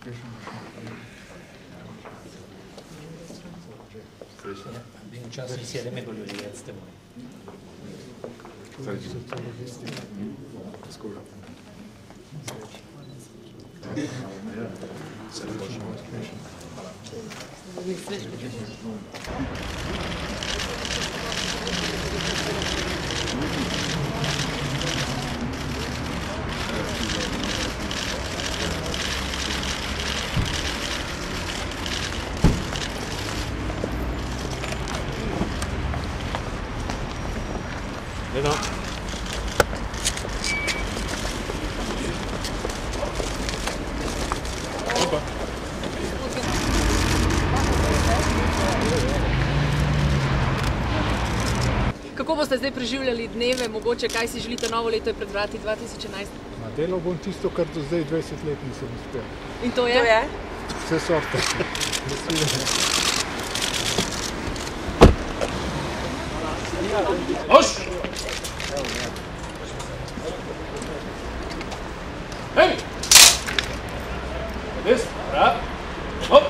Abbiamo un ciasso insieme, me voglio vedere voi. No. Kako boste zdaj preživljali dneve, mogoče kaj si želite novo leto je pred vrati 2011? Delal bom tisto, kar do zdaj 20 let nisem uspel. In to je? Vse sorte. Oš! Hej! Des, prav. Hop!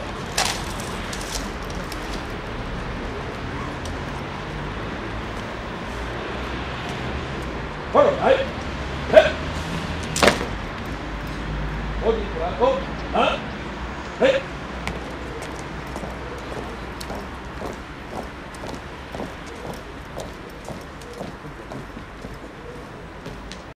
Hvala, hej! Hej! Hodi, prav, hop! Hej!